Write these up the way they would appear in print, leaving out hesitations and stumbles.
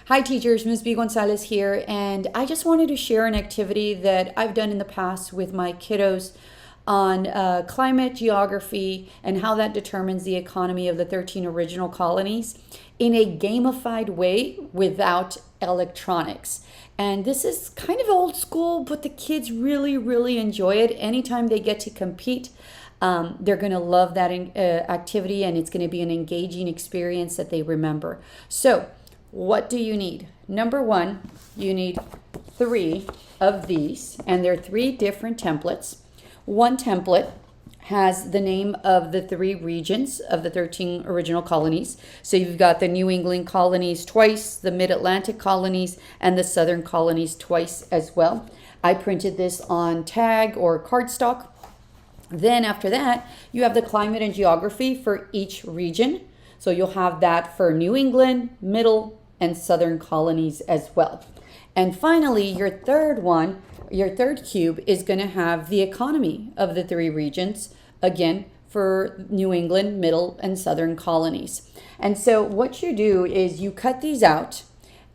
Hi teachers, Ms. B. Gonzalez here, and I just wanted to share an activity that I've done in the past with my kiddos on climate, geography, and how that determines the economy of the 13 original colonies in a gamified way without electronics. And this is kind of old school, but the kids really enjoy it. Anytime they get to compete, they're going to love that activity, and it's going to be an engaging experience that they remember. So, what do you need? Number one, you need 3 of these, and they're 3 different templates. One template has the name of the 3 regions of the 13 original colonies. So you've got the New England colonies twice, the Mid-Atlantic colonies, and the Southern colonies twice as well. I printed this on tag or cardstock. Then after that, you have the climate and geography for each region. So you'll have that for New England, Middle, and Southern colonies as well. And finally, your third cube is going to have the economy of the 3 regions, again, for New England, Middle, and Southern colonies. And so what you do is you cut these out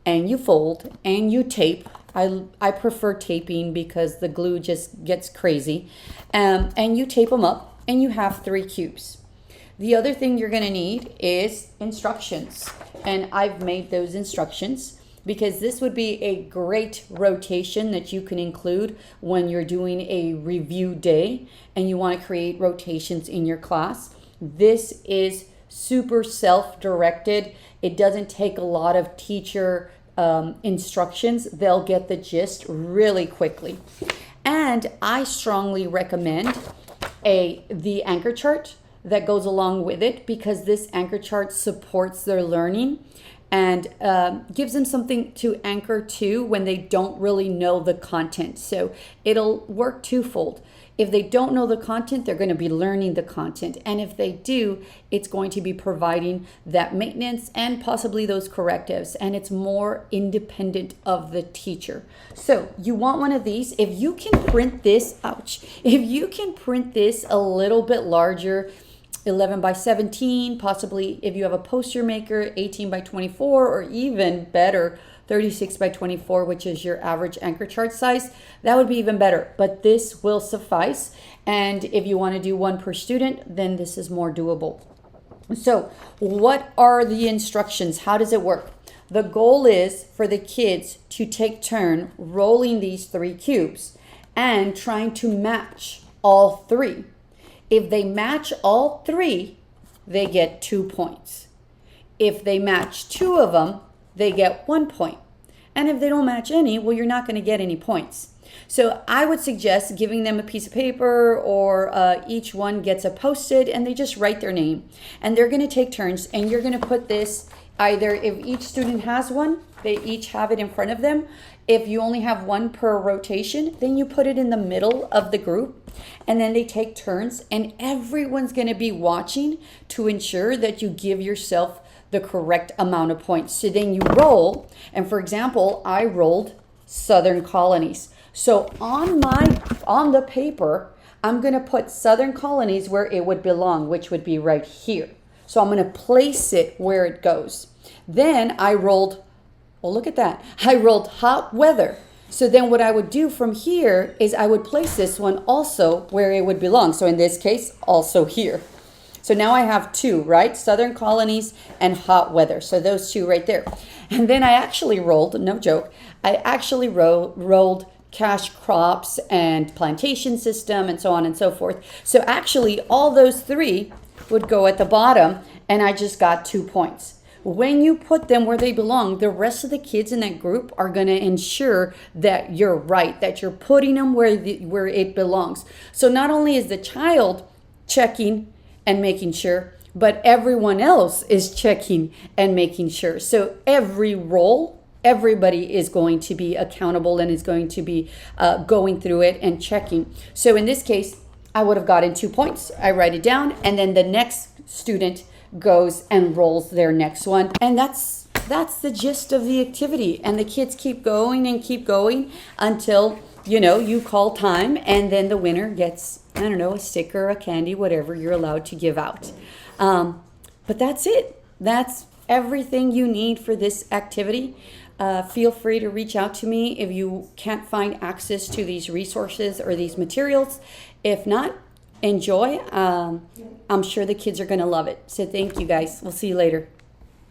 and you fold and you tape. I prefer taping because the glue just gets crazy. And you tape them up and you have 3 cubes. The other thing you're going to need is instructions. And I've made those instructions because this would be a great rotation that you can include when you're doing a review day and you want to create rotations in your class. This is super self-directed. It doesn't take a lot of teacher instructions. They'll get the gist really quickly. And I strongly recommend the anchor chart that goes along with it, because this anchor chart supports their learning and gives them something to anchor to when they don't really know the content. So it'll work twofold. If they don't know the content, they're going to be learning the content. And if they do, it's going to be providing that maintenance and possibly those correctives. And it's more independent of the teacher. So you want one of these. If you can print this, if you can print this a little bit larger, 11 by 17, possibly if you have a poster maker, 18 by 24, or even better, 36 by 24, which is your average anchor chart size, that would be even better. But this will suffice. And if you want to do 1 per student, then this is more doable. So what are the instructions? How does it work? The goal is for the kids to take turn rolling these 3 cubes and trying to match all 3. If they match all 3, they get 2 points. If they match 2 of them, they get 1 point. And if they don't match any, well, you're not going to get any points. So I would suggest giving them a piece of paper, or each one gets a Post-it and they just write their name. And they're going to take turns, and you're going to put this either, if each student has one, they each have it in front of them. If you only have 1 per rotation, then you put it in the middle of the group, and then they take turns, and everyone's going to be watching to ensure that you give yourself the correct amount of points. So then you roll, and for example, I rolled Southern colonies. So on the paper, I'm going to put Southern colonies where it would belong, which would be right here. So I'm going to place it where it goes. Then I rolled, well, look at that. I rolled hot weather. So then what I would do from here is I would place this one also where it would belong. So in this case, also here. So now I have 2, right? Southern colonies and hot weather. So those 2 right there. And then I actually rolled, no joke, I actually rolled cash crops and plantation system and so on and so forth. So actually all those 3 would go at the bottom, and I just got 2 points. When you put them where they belong, the rest of the kids in that group are going to ensure that you're right, that you're putting them where it belongs. So not only is the child checking and making sure, but everyone else is checking and making sure. So every roll, everybody is going to be accountable and is going to be going through it and checking. So in this case, I would have gotten 2 points. I write it down, and then the next student goes and rolls their next one. And that's the gist of the activity. And the kids keep going and keep going until, you call time, and then the winner gets, I don't know, a sticker, a candy, whatever you're allowed to give out. But that's it. That's everything you need for this activity. Feel free to reach out to me if you can't find access to these resources or these materials. If not, enjoy. I'm sure the kids are going to love it. So thank you guys. We'll see you later.